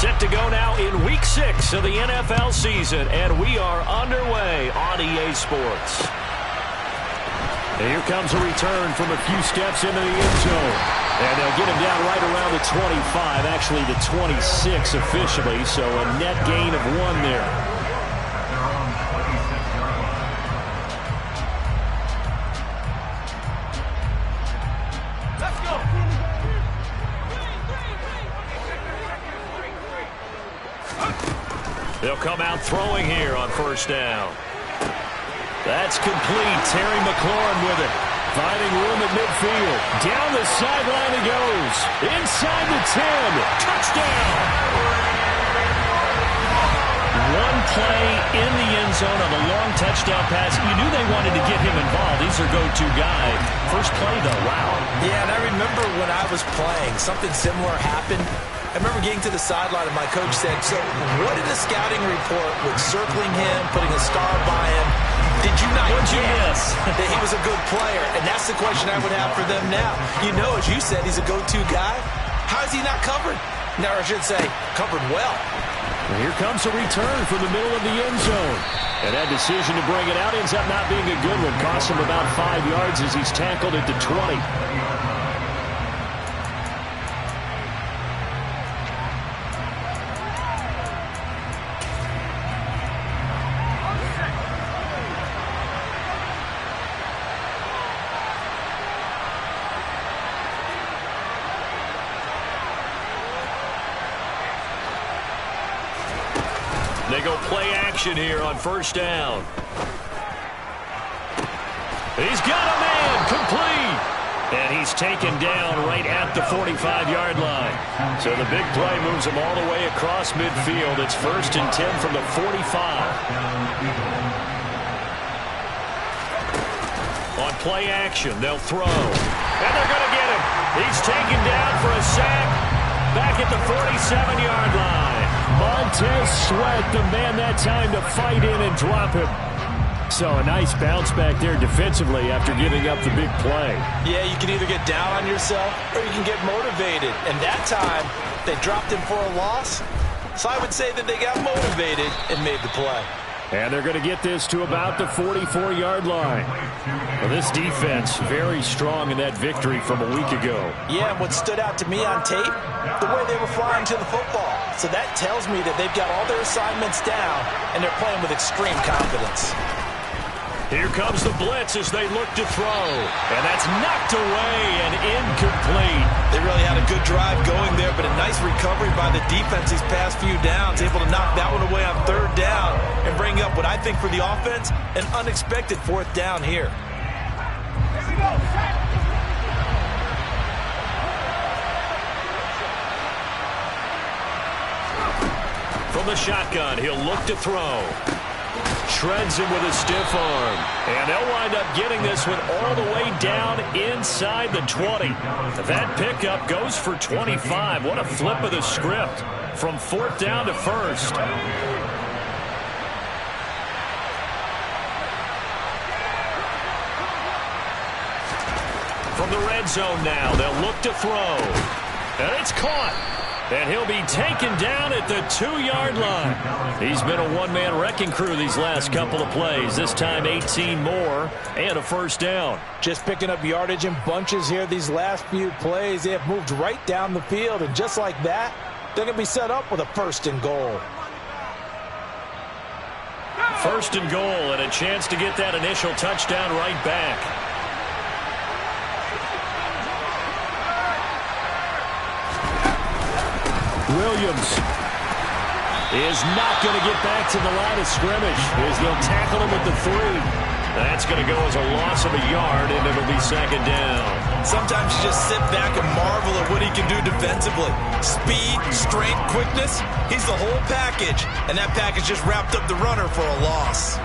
Set to go now in Week 6 of the NFL season, and we are underway on EA Sports. And here comes a return from a few steps into the end zone. And they'll get him down right around the 25, actually the 26 officially, so a net gain of 1 there. They'll come out throwing here on first down. That's complete. Terry McLaurin with it. Finding room at midfield. Down the sideline he goes. Inside the 10. Touchdown. One play in the end zone on a long touchdown pass. You knew they wanted to get him involved. He's their go-to guy. First play, though, wow. Yeah, and I remember when I was playing, something similar happened. I remember getting to the sideline and my coach said, so what in the scouting report with circling him, putting a star by him, did you not get that he was a good player? And that's the question I would have for them now. You know, as you said, he's a go-to guy. How is he not covered? No, I should say, covered well. And here comes a return from the middle of the end zone. And that decision to bring it out ends up not being a good one. Costs him about 5 yards as he's tackled at the 20. They go play action here on first down. He's got a man complete. And he's taken down right at the 45-yard line. So the big play moves him all the way across midfield. It's 1st and 10 from the 45. On play action, they'll throw. And they're going to get him. He's taken down for a sack back at the 47-yard line. Montez Sweat, the man that time to fight in and drop him. So a nice bounce back there defensively after giving up the big play. Yeah, you can either get down on yourself or you can get motivated. And that time, they dropped him for a loss. So I would say that they got motivated and made the play. And they're going to get this to about the 44-yard line. Well, this defense very strong in that victory from a week ago. Yeah, and what stood out to me on tape, the way they were flying to the football. So that tells me that they've got all their assignments down, and they're playing with extreme confidence. Here comes the blitz as they look to throw. And that's knocked away and incomplete. They really had a good drive going there, but a nice recovery by the defense these past few downs, able to knock that one away on 3rd down and bring up what I think for the offense, an unexpected 4th down here. From the shotgun, he'll look to throw. Shreds him with a stiff arm. And they'll wind up getting this one all the way down inside the 20. That pickup goes for 25. What a flip of the script from 4th down to 1st. From the red zone now, they'll look to throw. And it's caught. And he'll be taken down at the 2-yard line. He's been a one-man wrecking crew these last couple of plays. This time 18 more and a 1st down. Just picking up yardage in bunches here these last few plays. They have moved right down the field, and just like that, they're going to be set up with a 1st and goal. 1st and goal and a chance to get that initial touchdown right back. Williams is not going to get back to the line of scrimmage as they'll tackle him at the 3. That's going to go as a loss of a yard, and it'll be 2nd down. Sometimes you just sit back and marvel at what he can do defensively. Speed, strength, quickness, he's the whole package. And that package just wrapped up the runner for a loss.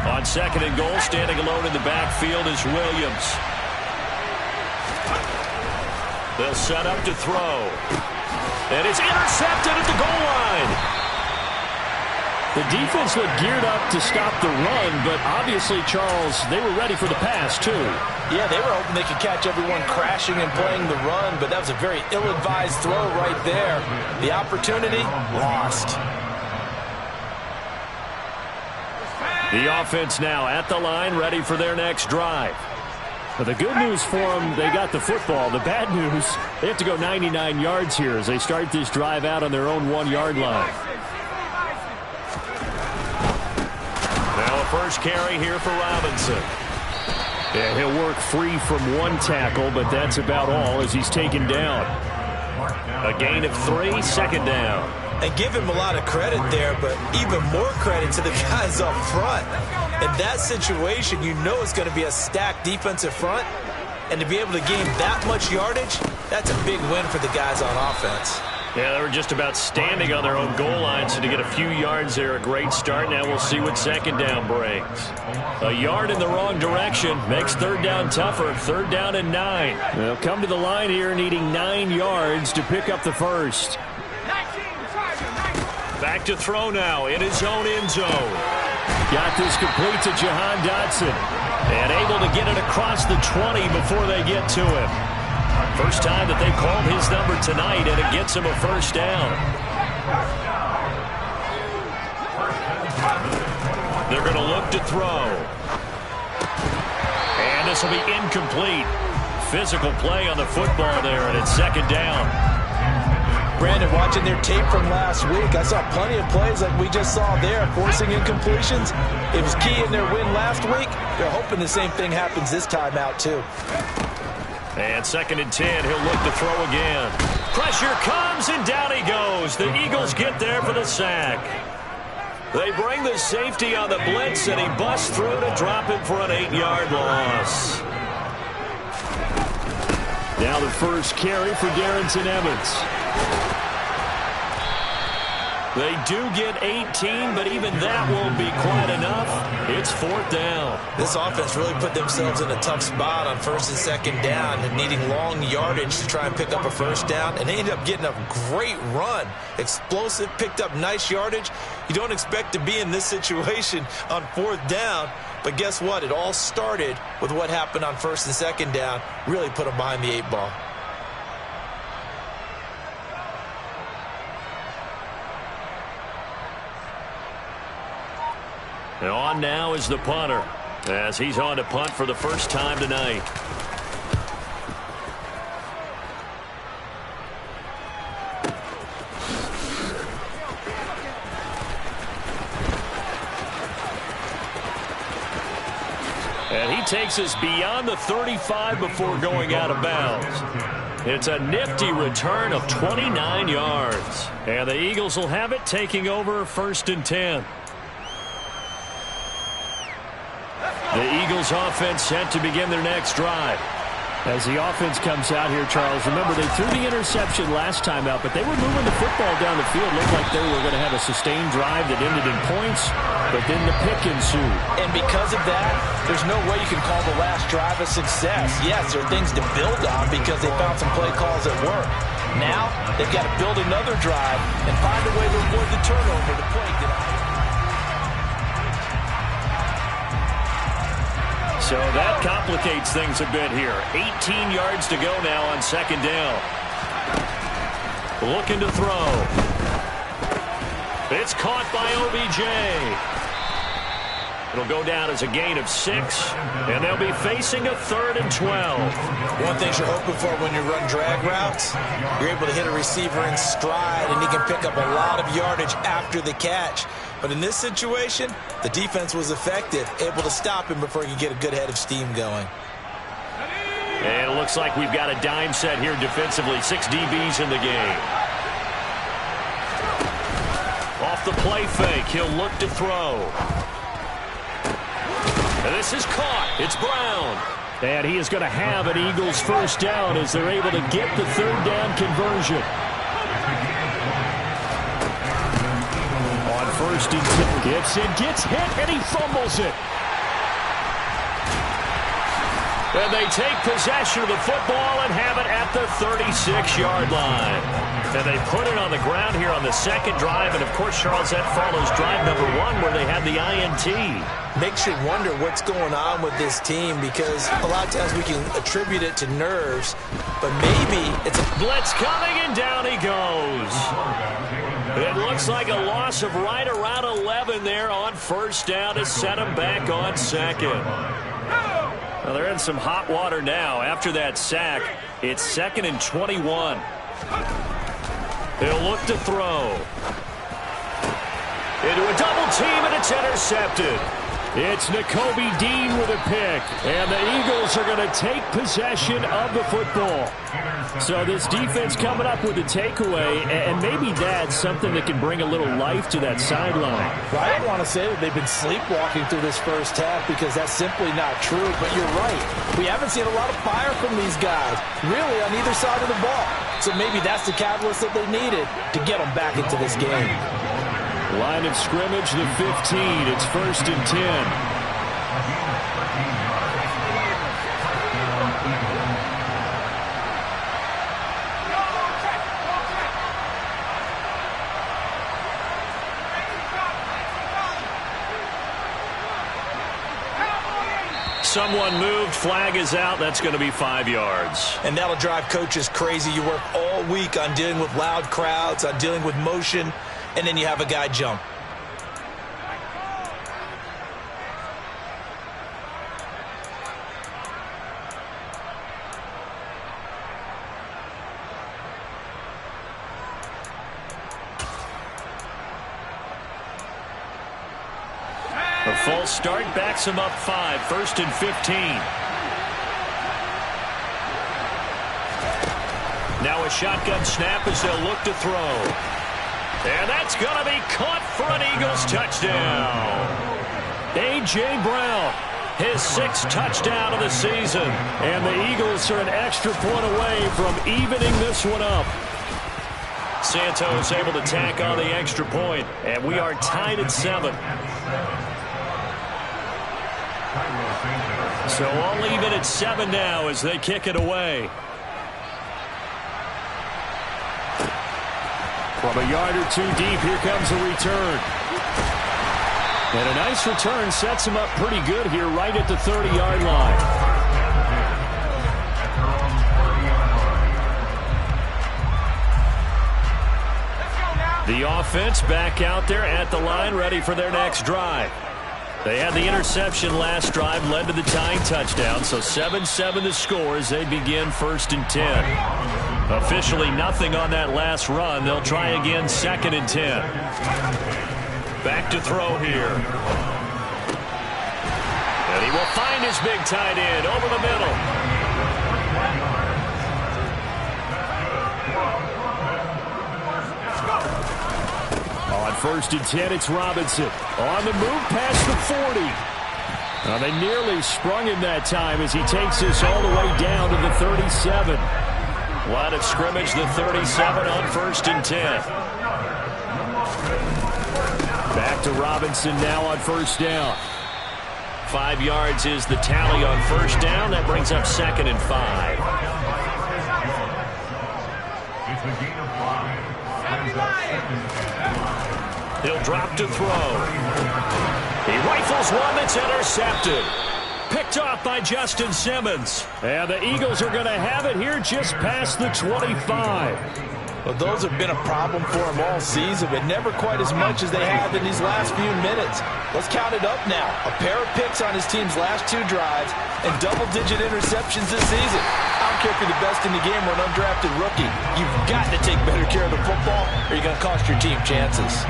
On 2nd and goal, standing alone in the backfield is Williams. They'll set up to throw. And it's intercepted at the goal line. The defense looked geared up to stop the run, but obviously, Charles, they were ready for the pass, too. Yeah, they were hoping they could catch everyone crashing and playing the run, but that was a very ill-advised throw right there. The opportunity, lost. The offense now at the line, ready for their next drive. But the good news for them, they got the football. The bad news, they have to go 99 yards here as they start this drive out on their own 1-yard line. Now a first carry here for Robinson. Yeah, he'll work free from one tackle, but that's about all as he's taken down. A gain of 3, second down. And give him a lot of credit there, but even more credit to the guys up front. In that situation, you know it's going to be a stacked defensive front. And to be able to gain that much yardage, that's a big win for the guys on offense. Yeah, they were just about standing on their own goal line, so to get a few yards there, a great start. Now we'll see what second down brings. A yard in the wrong direction makes third down tougher. Third down and 9. They'll come to the line here needing 9 yards to pick up the first. Back to throw now in his own end zone. Got this complete to Jahan Dotson. And able to get it across the 20 before they get to him. First time that they called his number tonight, and it gets him a first down. They're going to look to throw. And this will be incomplete. Physical play on the football there, and it's second down. Brandon, watching their tape from last week, I saw plenty of plays like we just saw there, forcing incompletions. It was key in their win last week. They're hoping the same thing happens this time out, too. And second and 10, he'll look to throw again. Pressure comes, and down he goes. The Eagles get there for the sack. They bring the safety on the blitz, and he busts through to drop him for an 8-yard loss. Now the first carry for Darrington Evans. They do get 18, but even that won't be quite enough. It's fourth down. This offense really put themselves in a tough spot on first and second down and needing long yardage to try and pick up a first down. And they ended up getting a great run. Explosive, picked up nice yardage. You don't expect to be in this situation on fourth down. But guess what? It all started with what happened on first and second down. Really put them behind the 8 ball. And on now is the punter, as he's on to punt for the first time tonight. And he takes us beyond the 35 before going out of bounds. It's a nifty return of 29 yards. And the Eagles will have it, taking over first and 10. The Eagles offense set to begin their next drive. As the offense comes out here, Charles, remember they threw the interception last time out, but they were moving the football down the field. Looked like they were going to have a sustained drive that ended in points, but then the pick ensued. And because of that, there's no way you can call the last drive a success. Yes, there are things to build on because they found some play calls that work. Now, they've got to build another drive and find a way to avoid the turnover to plague it out. So that complicates things a bit here. 18 yards to go now on second down. Looking to throw. It's caught by OBJ. It'll go down as a gain of 6, and they'll be facing a 3rd and 12. One thing you're hoping for when you run drag routes, you're able to hit a receiver in stride, and he can pick up a lot of yardage after the catch. But in this situation, the defense was effective, able to stop him before he could get a good head of steam going. And it looks like we've got a dime set here defensively. 6 DBs in the game. Off the play fake, he'll look to throw. And this is caught. It's Brown. And he is going to have an Eagles first down as they're able to get the 3rd down conversion. On first and 10. Gets hit, and he fumbles it. And they take possession of the football and have it at the 36-yard line. And they put it on the ground here on the second drive. And, of course, Charles, that follows drive number 1 where they had the INT. Makes you wonder what's going on with this team because a lot of times we can attribute it to nerves, but maybe it's a blitz coming, and down he goes. It looks like a loss of right around 11 there on first down to set him back on second. Well, they're in some hot water now. After that sack, it's 2nd and 21. He'll look to throw. Into a double team, and it's intercepted. It's Nakobe Dean with a pick, and the Eagles are going to take possession of the football. So this defense coming up with a takeaway, and maybe that's something that can bring a little life to that sideline. Well, I don't want to say that they've been sleepwalking through this first half because that's simply not true, but you're right. We haven't seen a lot of fire from these guys, really, on either side of the ball. So maybe that's the catalyst that they needed to get them back into this game. Line of scrimmage, the 15. It's 1st and 10. Someone moved. Flag is out. That's going to be 5 yards. And that'll drive coaches crazy. You work all week on dealing with loud crowds, on dealing with motion, and then you have a guy jump. A false start backs him up 5, 1st and 15. Now a shotgun snap as they'll look to throw. And that's going to be caught for an Eagles touchdown. A.J. Brown, his 6th touchdown of the season. And the Eagles are an extra point away from evening this one up. Santos able to tack on the extra point, and we are tied at 7. So all even at 7 now as they kick it away. From a yard or 2 deep, here comes a return. And a nice return sets him up pretty good here right at the 30-yard line. The offense back out there at the line, ready for their next drive. They had the interception last drive, led to the tying touchdown, so 7-7 the score as they begin 1st and 10. Officially nothing on that last run. They'll try again 2nd and 10. Back to throw here. And he will find his big tight end over the middle. On 1st and 10, it's Robinson. On the move past the 40. Now they nearly sprung him that time as he takes this all the way down to the 37. Line of scrimmage, the 37 on 1st and 10. Back to Robinson now on 1st down. 5 yards is the tally on 1st down. That brings up 2nd and 5. He'll drop to throw. He rifles one that's intercepted. Picked off by Justin Simmons. And the Eagles are going to have it here just past the 25. Well, those have been a problem for him all season, but never quite as much as they have in these last few minutes. Let's count it up now. A pair of picks on his team's last 2 drives and double-digit interceptions this season. I don't care if you're the best in the game or an undrafted rookie. You've got to take better care of the football or you're going to cost your team chances.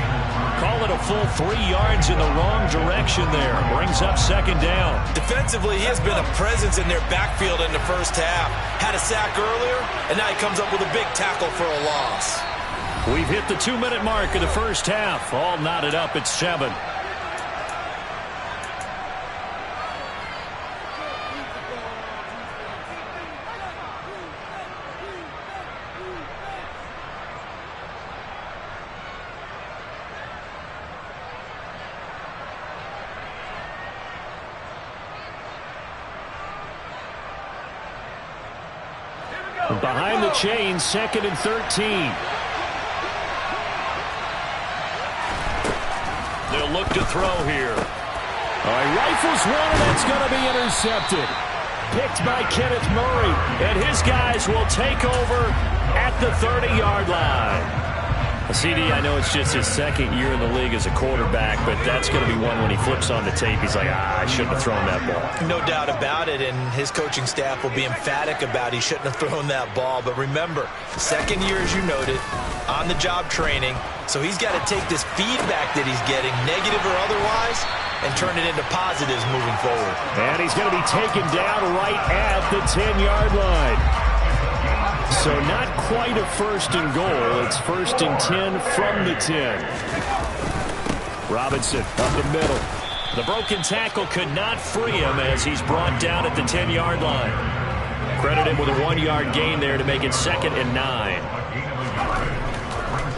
Call it a full 3 yards in the wrong direction there. Brings up 2nd down. Defensively, he has been a presence in their backfield in the first half. Had a sack earlier, and now he comes up with a big tackle for a loss. We've hit the 2-minute mark of the first half. All knotted up at 7. Behind the chains, 2nd and 13. They'll look to throw here. All right, rifles one, and that's going to be intercepted. Picked by Kenneth Murray, and his guys will take over at the 30-yard line. CD, I know it's just his 2nd year in the league as a quarterback, but that's going to be one when he flips on the tape. He's like, I shouldn't have thrown that ball. No doubt about it, and his coaching staff will be emphatic about he shouldn't have thrown that ball. But remember, 2nd year, as you noted, on-the-job training, so he's got to take this feedback that he's getting, negative or otherwise, and turn it into positives moving forward. And he's going to be taken down right at the 10-yard line. So not quite a 1st and goal. It's 1st and 10 from the 10. Robinson up the middle. The broken tackle could not free him as he's brought down at the 10-yard line. Credit him with a 1-yard gain there to make it 2nd and 9.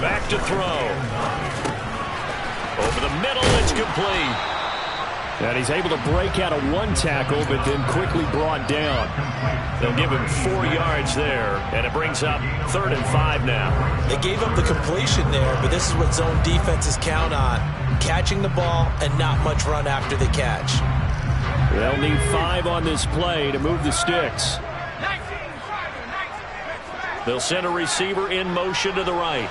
Back to throw. Over the middle, it's complete. And he's able to break out of 1 tackle, but then quickly brought down. They'll give him 4 yards there, and it brings up 3rd and 5 now. They gave up the completion there, but this is what zone defenses count on. Catching the ball and not much run after the catch. They'll need 5 on this play to move the sticks. They'll send a receiver in motion to the right.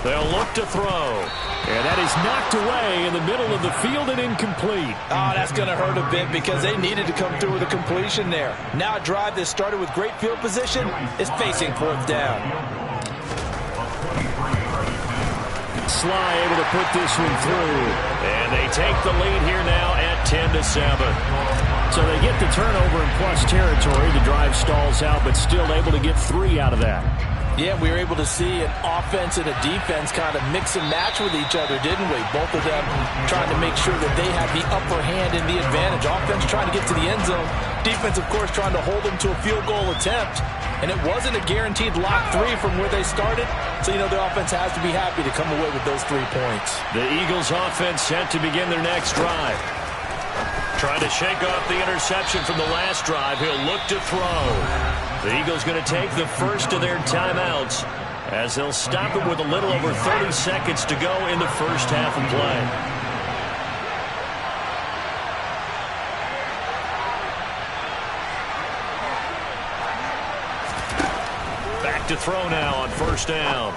They'll look to throw. And that is knocked away in the middle of the field and incomplete. Oh, that's going to hurt a bit because they needed to come through with a completion there. Now a drive that started with great field position is facing 4th down. Sly able to put this one through. And they take the lead here now at 10-7. So they get the turnover in plus territory. The drive stalls out, but still able to get 3 out of that. Yeah, we were able to see an offense and a defense kind of mix and match with each other, didn't we? Both of them trying to make sure that they have the upper hand and the advantage. Offense trying to get to the end zone. Defense, of course, trying to hold them to a field goal attempt. And it wasn't a guaranteed lock 3 from where they started. So, you know, the offense has to be happy to come away with those 3 points. The Eagles offense set to begin their next drive. Trying to shake off the interception from the last drive. He'll look to throw. The Eagles going to take the first of their timeouts as they'll stop it with a little over 30 seconds to go in the first half of play. Back to throw now on 1st down.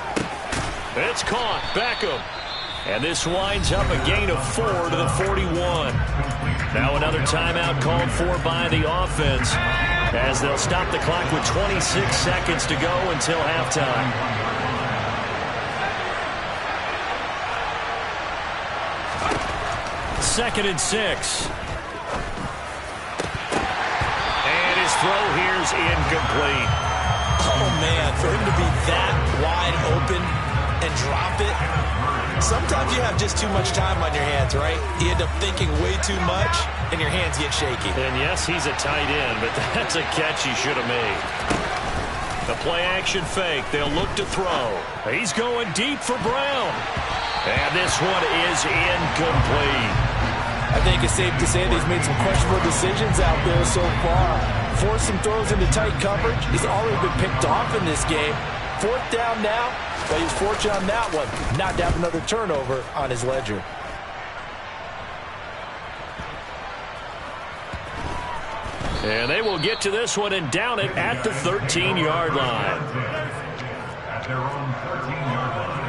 It's caught. Beckham. And this winds up a gain of 4 to the 41. Now another timeout called for by the offense as they'll stop the clock with 26 seconds to go until halftime. Second and 6. And his throw here's incomplete. Oh, man, for him to be that wide open and drop it. Sometimes you have just too much time on your hands, right? You end up thinking way too much, and your hands get shaky. And yes, he's a tight end, but that's a catch he should have made. The play-action fake. They'll look to throw. He's going deep for Brown. And this one is incomplete. I think it's safe to say that he's made some questionable decisions out there so far. Forced some throws into tight coverage. He's already been picked off in this game. 4th down now. But he's fortunate on that one, not to have another turnover on his ledger. And they will get to this one and down it at the 13-yard line. At their own 13-yard line.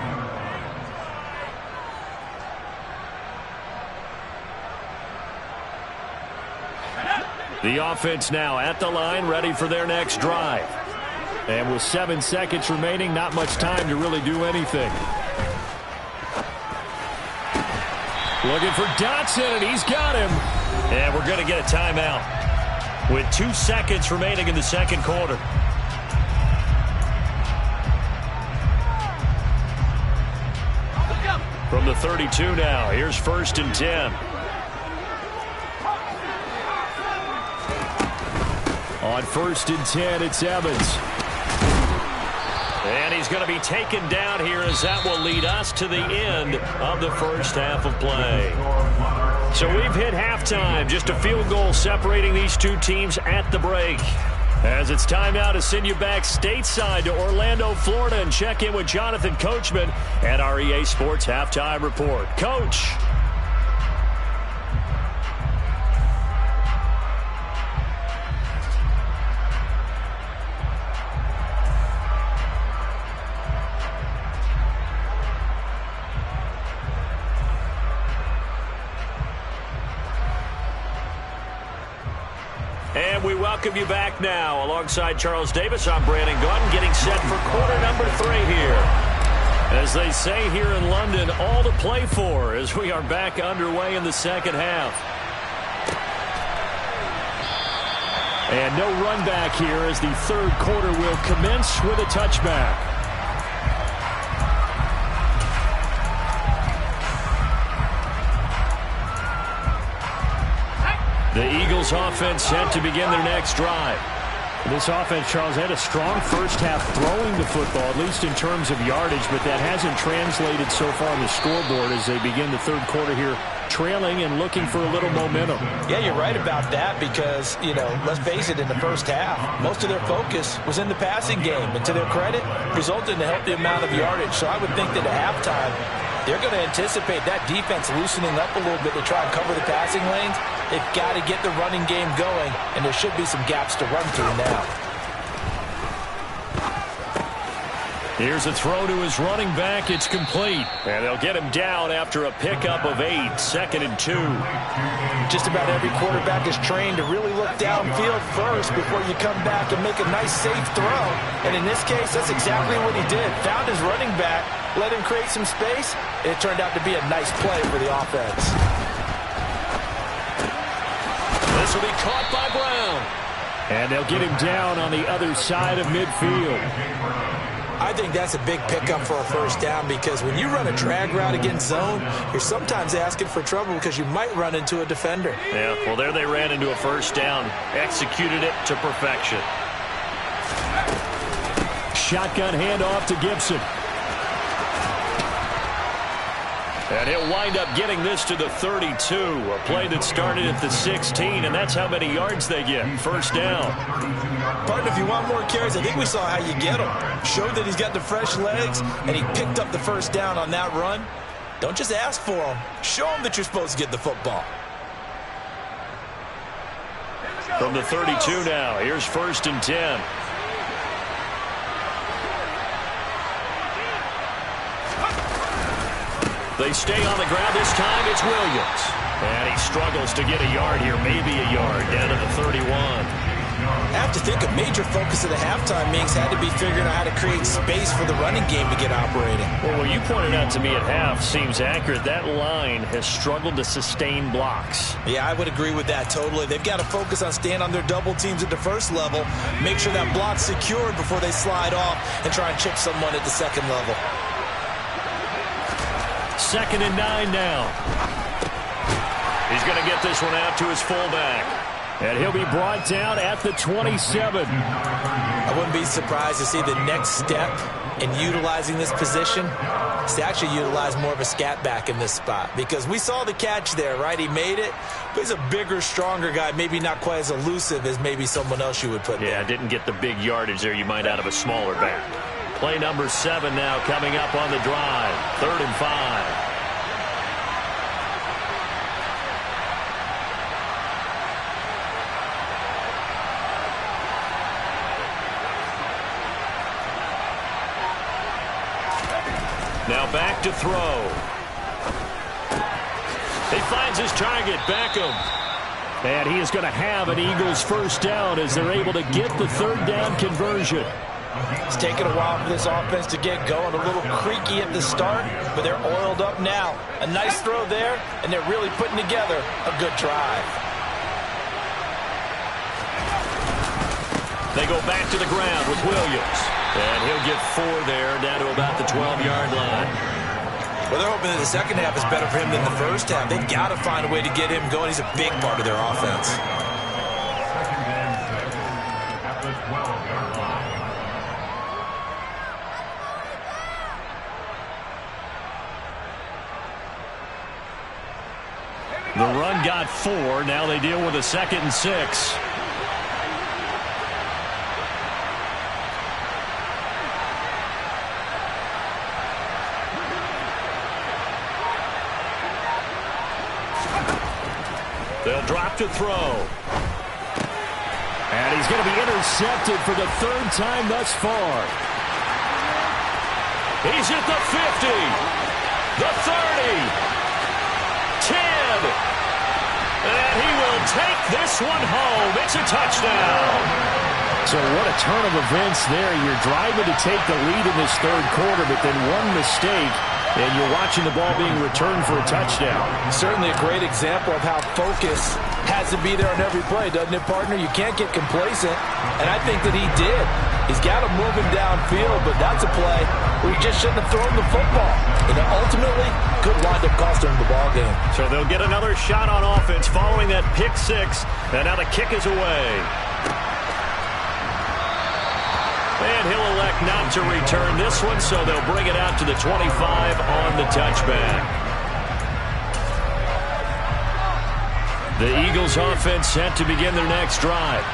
The offense now at the line, ready for their next drive. And with 7 seconds remaining, not much time to really do anything. Looking for Dotson, and he's got him. And we're going to get a timeout with 2 seconds remaining in the second quarter. From the 32 now, here's 1st and 10. On 1st and 10, it's Evans. And he's going to be taken down here as that will lead us to the end of the first half of play. So we've hit halftime, just a field goal separating these two teams at the break. As it's time now to send you back stateside to Orlando, Florida, and check in with Jonathan Coachman at our EA Sports Halftime Report. Coach. And we welcome you back now. Alongside Charles Davis, I'm Brandon Gaudin, getting set for quarter number 3 here. As they say here in London, all to play for as we are back underway in the second half. And no run back here as the third quarter will commence with a touchback. The Eagles offense set to begin their next drive. This offense, Charles, had a strong first half throwing the football, at least in terms of yardage, but that hasn't translated so far on the scoreboard as they begin the third quarter here, trailing and looking for a little momentum. Yeah, you're right about that because, let's face it, in the first half, most of their focus was in the passing game. And to their credit, resulted in a healthy amount of yardage. So I would think that at halftime, they're going to anticipate that defense loosening up a little bit to try and cover the passing lanes. They've got to get the running game going, and there should be some gaps to run through now. Here's a throw to his running back. It's complete. And they'll get him down after a pickup of 8, 2nd and 2. Just about every quarterback is trained to really look downfield first before you come back and make a nice, safe throw. And in this case, that's exactly what he did. Found his running back, let him create some space, and it turned out to be a nice play for the offense. This will be caught by Brown. And they'll get him down on the other side of midfield. I think that's a big pickup for a first down because when you run a drag route against zone, you're sometimes asking for trouble because you might run into a defender. Yeah, well, there they ran into a first down, executed it to perfection. Shotgun handoff to Gibson. And he'll wind up getting this to the 32, a play that started at the 16, and that's how many yards they get. First down. Partner, if you want more carries, I think we saw how you get them. Showed that he's got the fresh legs, and he picked up the first down on that run. Don't just ask for them. Show them that you're supposed to get the football. From the 32 now, here's 1st and 10. They stay on the ground. This time it's Williams. And he struggles to get a yard here, maybe a yard, down to the 31. I have to think a major focus of the halftime meetings had to be figuring out how to create space for the running game to get operating. Well, what you pointed out to me at half seems accurate. That line has struggled to sustain blocks. Yeah, I would agree with that totally. They've got to focus on staying on their double teams at the first level, make sure that block's secured before they slide off and try and chip someone at the second level. 2nd and 9 now. He's going to get this one out to his fullback. And he'll be brought down at the 27. I wouldn't be surprised to see the next step in utilizing this position is to actually utilize more of a scat back in this spot. Because we saw the catch there, right? He made it. But he's a bigger, stronger guy, maybe not quite as elusive as maybe someone else you would put there. Yeah, didn't get the big yardage there you might out of a smaller back. Play number 7 now coming up on the drive. 3rd and 5. Now back to throw. He finds his target, Beckham. And he is going to have an Eagles first down as they're able to get the 3rd down conversion. It's taken a while for this offense to get going. A little creaky at the start, but they're oiled up now. A nice throw there, and they're really putting together a good drive. They go back to the ground with Williams. And he'll get 4 there, down to about the 12-yard line. Well, they're hoping that the second half is better for him than the first half. They've got to find a way to get him going. He's a big part of their offense. Second and 7 at the 12-yard line. The run got 4. Now they deal with a 2nd and 6. They'll drop to throw. And he's going to be intercepted for the 3rd time thus far. He's at the 50, the 30, 10. And he will take this one home. It's a touchdown. So what a turn of events there. You're driving to take the lead in this 3rd quarter, but then one mistake, and you're watching the ball being returned for a touchdown. Certainly a great example of how focus has to be there on every play, doesn't it, partner? You can't get complacent, and I think that he did. He's got him moving downfield, but that's a play where he just shouldn't have thrown the football. And it ultimately could wind up costing him the ball game. So they'll get another shot on offense following that pick 6, and now the kick is away. And he'll elect not to return this one, so they'll bring it out to the 25 on the touchback. The Eagles offense set to begin their next drive.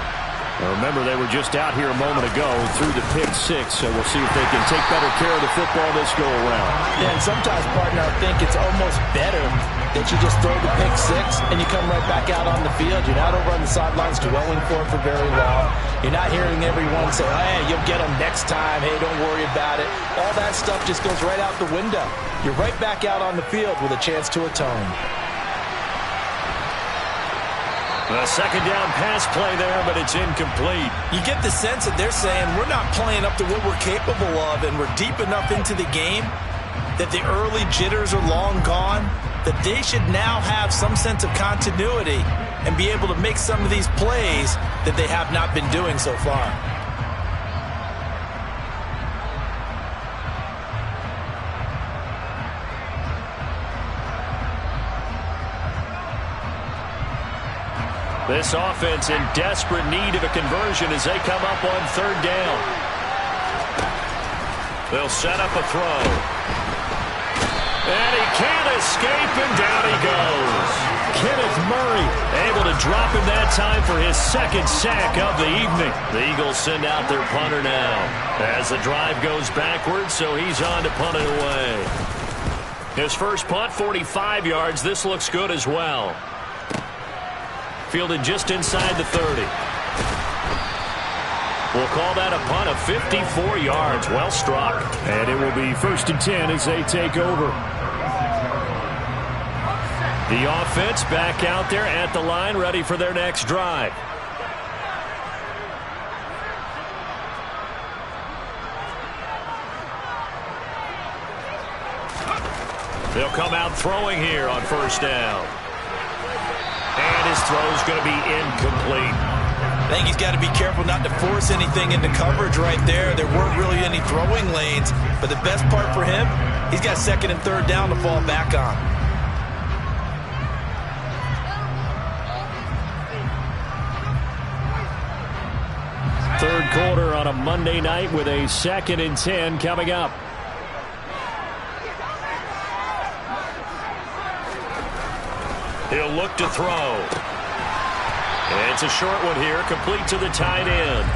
Now remember, they were just out here a moment ago through the pick 6, so we'll see if they can take better care of the football this go around. Yeah, and sometimes, partner, I think it's almost better that you just throw the pick 6 and you come right back out on the field. You're not over on the sidelines dwelling for it for very long. You're not hearing everyone say, hey, you'll get them next time. Hey, don't worry about it. All that stuff just goes right out the window. You're right back out on the field with a chance to atone. A 2nd down pass play there, but it's incomplete. You get the sense that they're saying we're not playing up to what we're capable of, and we're deep enough into the game that the early jitters are long gone, that they should now have some sense of continuity and be able to make some of these plays that they have not been doing so far. This offense in desperate need of a conversion as they come up on 3rd down. They'll set up a throw. And he can't escape, and down he goes. Kenneth Murray able to drop him that time for his 2nd sack of the evening. The Eagles send out their punter now as the drive goes backwards, so he's on to punt it away. His first punt, 45 yards. This looks good as well. Fielded just inside the 30. We'll call that a punt of 54 yards. Well struck. And it will be 1st and 10 as they take over. The offense back out there at the line, ready for their next drive. They'll come out throwing here on 1st down. And his throw's going to be incomplete. I think he's got to be careful not to force anything into coverage right there. There weren't really any throwing lanes, but the best part for him, he's got 2nd and 3rd down to fall back on. Third quarter on a Monday night with a 2nd and 10 coming up. He'll look to throw. And it's a short one here, complete to the tight end.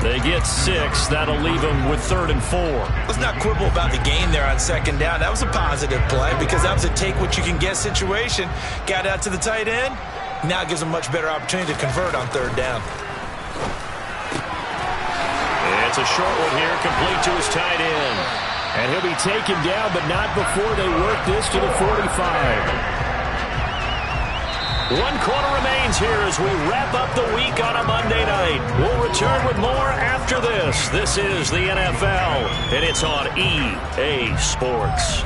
They get 6. That'll leave them with 3rd and 4. Let's not quibble about the gain there on 2nd down. That was a positive play because that was a take-what-you-can-get situation. Got out to the tight end. Now it gives them a much better opportunity to convert on 3rd down. And it's a short one here, complete to his tight end. And he'll be taken down, but not before they work this to the 45. 1 quarter remains here as we wrap up the week on a Monday night. We'll return with more after this. This is the NFL, and it's on EA Sports.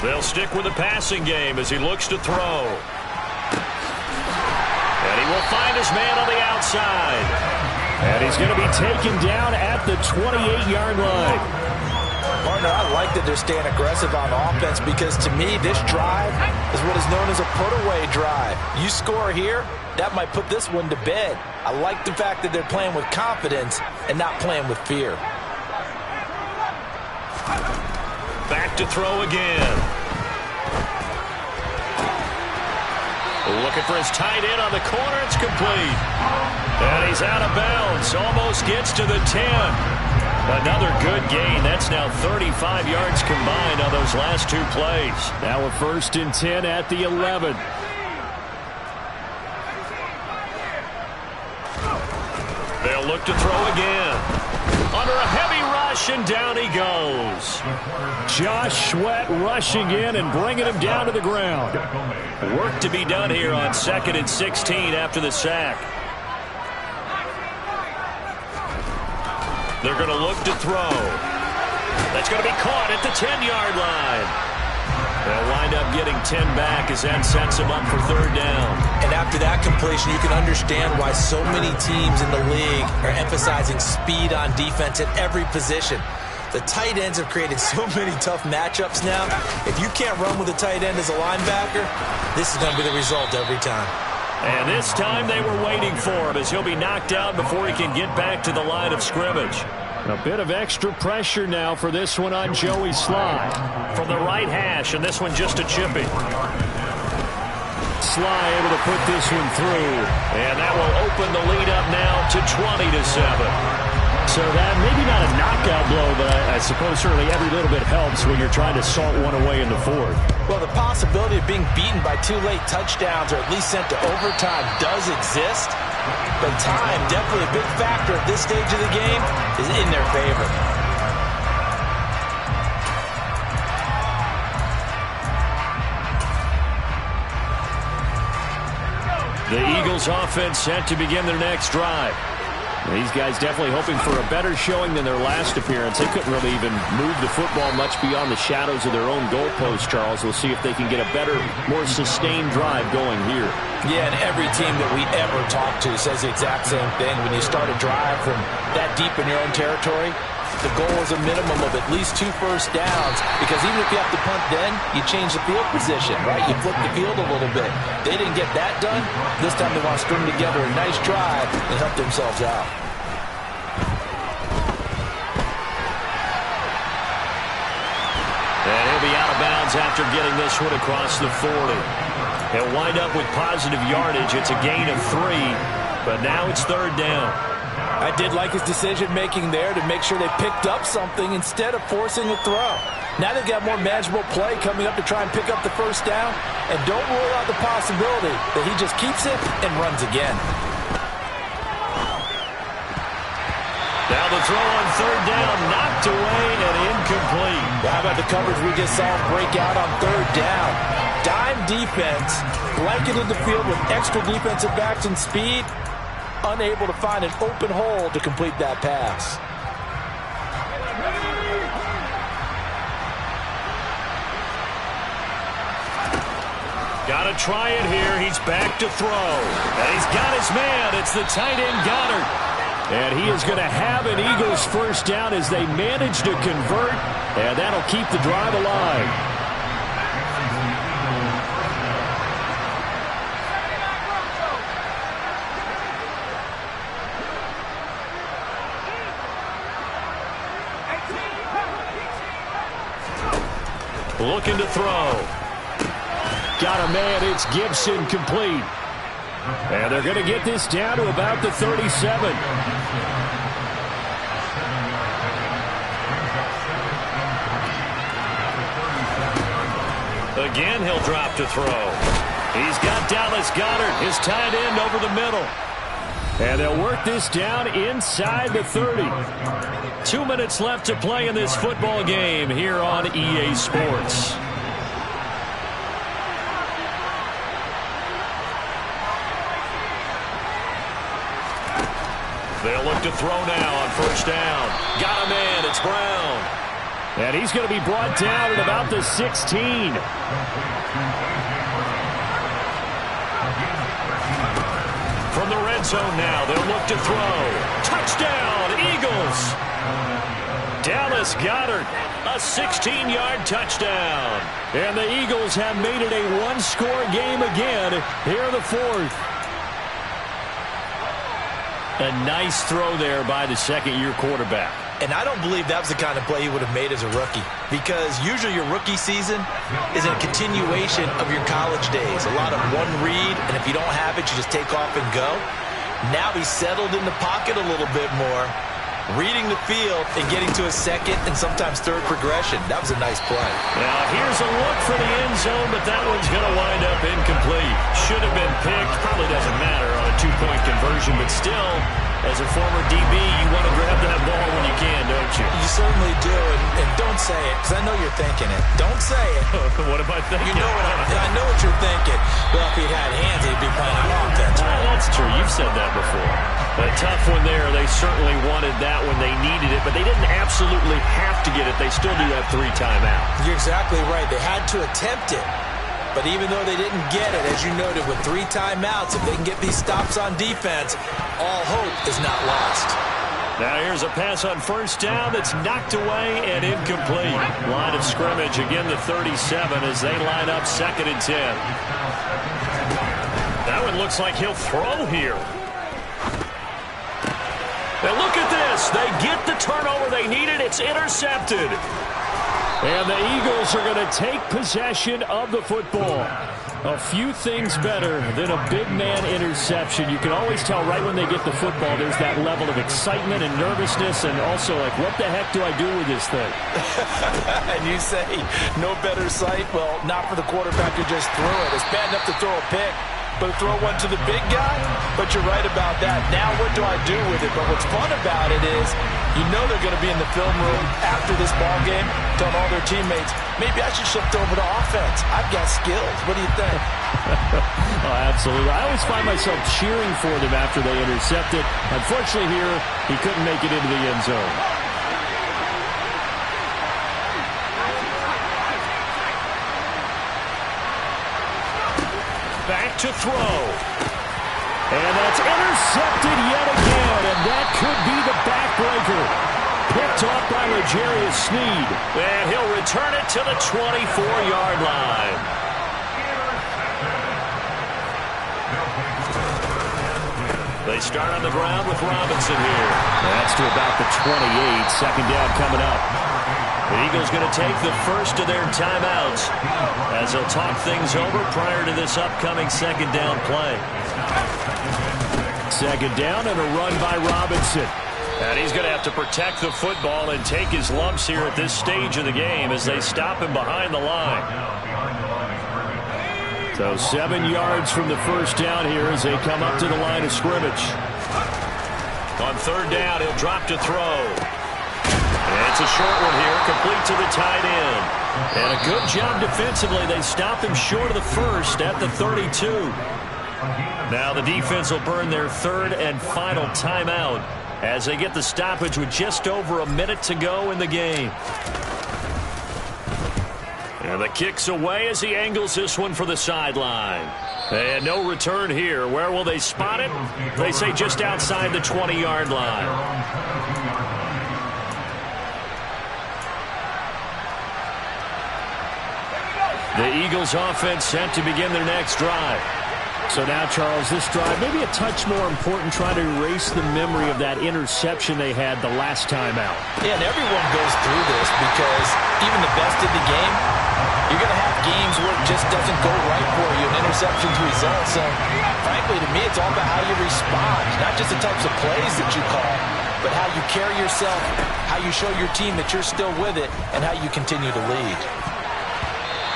They'll stick with the passing game as he looks to throw. He'll find his man on the outside. And he's going to be taken down at the 28-yard line. Partner, I like that they're staying aggressive on offense because to me, this drive is what is known as a put-away drive. You score here, that might put this one to bed. I like the fact that they're playing with confidence and not playing with fear. Back to throw again. Looking for his tight end on the corner. It's complete. And he's out of bounds. Almost gets to the 10. Another good gain. That's now 35 yards combined on those last two plays. Now a 1st and 10 at the 11. They'll look to throw again. Under a heavy rush, and down he goes. Josh Sweat rushing in and bringing him down to the ground. Work to be done here on 2nd and 16 after the sack. They're going to look to throw. That's going to be caught at the 10-yard line. They'll wind up getting 10 back as that sets him up for 3rd down. And after that completion, you can understand why so many teams in the league are emphasizing speed on defense at every position. The tight ends have created so many tough matchups now. If you can't run with a tight end as a linebacker, this is going to be the result every time. And this time they were waiting for him as he'll be knocked out before he can get back to the line of scrimmage. A bit of extra pressure now for this one on Joey Sly. From the right hash, and this one just a chipping. Sly able to put this one through. And that will open the lead up now to 20-7. So that maybe not a knockout blow, but I suppose certainly every little bit helps when you're trying to salt one away in the 4th. Well, the possibility of being beaten by 2 late touchdowns or at least sent to overtime does exist. But time, definitely a big factor at this stage of the game, is in their favor. The Eagles offense set to begin their next drive. These guys definitely hoping for a better showing than their last appearance. They couldn't really even move the football much beyond the shadows of their own goalpost, Charles. We'll see if they can get a better, more sustained drive going here. Yeah, and every team that we ever talk to says the exact same thing. When you start a drive from that deep in your own territory, the goal is a minimum of at least 2 first downs, because even if you have to punt then, you change the field position, right? You flip the field a little bit. They didn't get that done. This time they want to string together a nice drive and help themselves out. And he'll be out of bounds after getting this one across the 40. He'll wind up with positive yardage. It's a gain of 3, but now it's 3rd down. I did like his decision-making there to make sure they picked up something instead of forcing a throw. Now they've got more manageable play coming up to try and pick up the 1st down, and don't rule out the possibility that he just keeps it and runs again. Now the throw on 3rd down, knocked away and incomplete. How about the coverage we just saw him break out on 3rd down? Dime defense, blanketed the field with extra defensive backs and speed, unable to find an open hole to complete that pass. Got to try it here. He's back to throw. And he's got his man. It's the tight end Goddard. And he is going to have an Eagles 1st down as they manage to convert. And that'll keep the drive alive. Looking to throw. Got a man. It's Gibson, complete. And they're going to get this down to about the 37. Again, he'll drop to throw. He's got Dallas Goedert, his tight end, over the middle. And they'll work this down inside the 30. 2 minutes left to play in this football game here on EA Sports. They'll look to throw now on 1st down. Got a man. It's Brown. And he's going to be brought down at about the 16. end zone now. They'll look to throw. Touchdown, Eagles. Dallas Goedert, a 16-yard touchdown. And the Eagles have made it a one-score game again here in the fourth. A nice throw there by the second-year quarterback. And I don't believe that was the kind of play he would have made as a rookie, because usually your rookie season is a continuation of your college days. A lot of one read, and if you don't have it, you just take off and go. Now he's settled in the pocket a little bit more, reading the field and getting to a second and sometimes third progression. That was a nice play. Now here's a look for the end zone, but that one's going to wind up incomplete. Should have been picked. Probably doesn't matter on a two-point conversion, but still, as a former DB, you want to grab that ball when you can, don't you? You certainly do, and don't say it, because I know you're thinking it. Don't say it. What am I thinking? You know I know what you're thinking. Well, if he'd had hands, he'd be playing on offense. Well, that's true. You've said that before. A tough one there. They certainly wanted that when they needed it, but they didn't absolutely have to get it. They still do have 3 timeouts. You're exactly right. They had to attempt it. But even though they didn't get it, as you noted, with 3 timeouts, if they can get these stops on defense, all hope is not lost. Now here's a pass on first down that's knocked away and incomplete. Line of scrimmage, again the 37 as they line up 2nd and 10. That one looks like he'll throw here. Now look at this. They get the turnover they needed. It's intercepted. And the Eagles are going to take possession of the football. A few things better than a big man interception. You can always tell right when they get the football, there's that level of excitement and nervousness, and also like, what the heck do I do with this thing? And you say, no better sight? Well, not for the quarterback who just threw it. It's bad enough to throw a pick, but to throw one to the big guy? But you're right about that. Now what do I do with it? But what's fun about it is, you know they're going to be in the film room after this ball game, telling all their teammates, maybe I should shift over to offense. I've got skills. What do you think? Oh, absolutely. I always find myself cheering for them after they intercept it. Unfortunately here, he couldn't make it into the end zone. Back to throw. And that's intercepted yet again, and that could be the backbreaker. Picked off by L'Jarius Sneed. And he'll return it to the 24-yard line. They start on the ground with Robinson here. That's to about the 28. 2nd down coming up. The Eagles going to take the first of their timeouts as they'll talk things over prior to this upcoming 2nd down play. 2nd down and a run by Robinson. And he's going to have to protect the football and take his lumps here at this stage of the game as they stop him behind the line. So 7 yards from the first down here as they come up to the line of scrimmage. On 3rd down, he'll drop to throw. And it's a short one here, complete to the tight end. And a good job defensively. They stop him short of the first at the 32. Now the defense will burn their 3rd and final timeout as they get the stoppage with just over a minute to go in the game. And the kick's away as he angles this one for the sideline. And no return here. Where will they spot it? They say just outside the 20-yard line. The Eagles offense set to begin their next drive. So now, Charles, this drive maybe a touch more important, trying to erase the memory of that interception they had the last time out. Yeah, and everyone goes through this because even the best in the game, you're going to have games where it just doesn't go right for you and interceptions result. So, frankly, to me, it's all about how you respond, not just the types of plays that you call, but how you carry yourself, how you show your team that you're still with it, and how you continue to lead.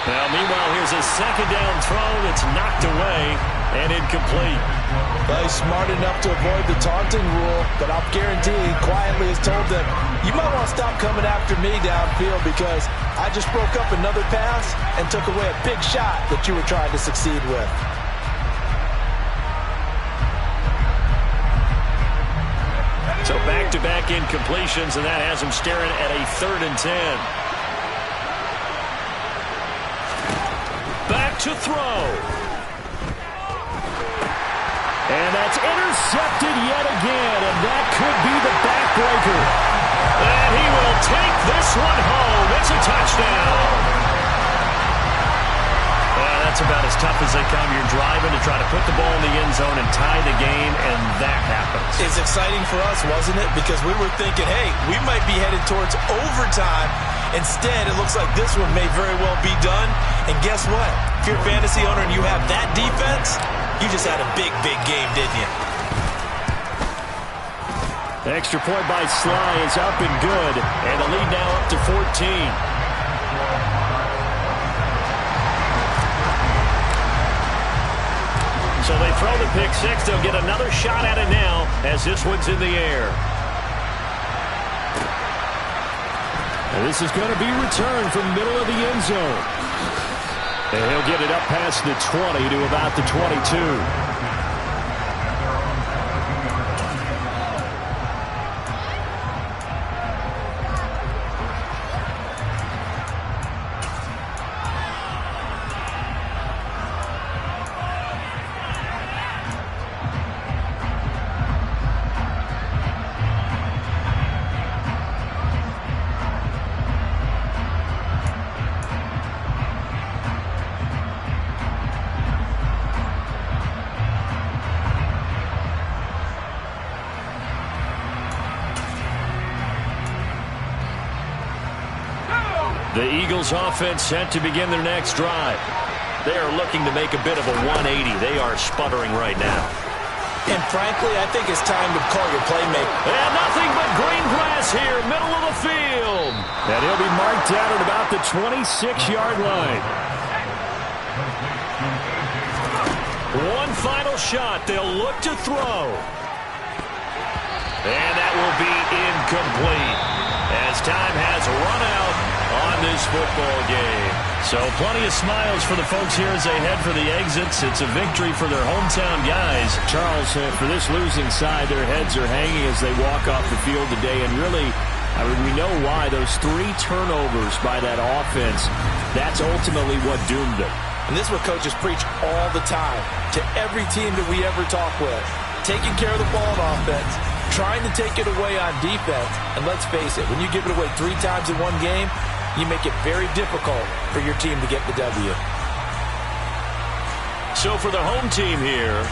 Now, meanwhile, here's a 2nd down throw that's knocked away and incomplete. Well, he's smart enough to avoid the taunting rule, but I'll guarantee he quietly has told them, you might want to stop coming after me downfield because I just broke up another pass and took away a big shot that you were trying to succeed with. So back-to-back incompletions, and that has him staring at a 3rd and 10. Back to throw. And that's intercepted yet again, and that could be the backbreaker. And he will take this one home. It's a touchdown. That's about as tough as they come. You're driving to try to put the ball in the end zone and tie the game, and that happens. It's exciting for us, wasn't it? Because we were thinking, hey, we might be headed towards overtime. Instead, it looks like this one may very well be done. And guess what? If you're a fantasy owner and you have that defense, you just had a big, big game, didn't you? The extra point by Sly is up and good, and the lead now up to 14. So they throw the pick six. They'll get another shot at it now as this one's in the air. And this is going to be returned from the middle of the end zone. And he'll get it up past the 20 to about the 22. The Eagles offense set to begin their next drive. They are looking to make a bit of a 180. They are sputtering right now. And frankly, I think it's time to call your playmaker. And nothing but green grass here, middle of the field. And he'll be marked down at about the 26-yard line. One final shot. They'll look to throw. And that will be incomplete as time has run out on this football game. So plenty of smiles for the folks here as they head for the exits. It's a victory for their hometown guys. Charles, for this losing side, their heads are hanging as they walk off the field today. And really, I mean, we know why. Those 3 turnovers by that offense, that's ultimately what doomed them. And this is what coaches preach all the time to every team that we ever talk with. Taking care of the ball on offense, trying to take it away on defense. And let's face it, when you give it away 3 times in one game, you make it very difficult for your team to get the W. So for the home team here,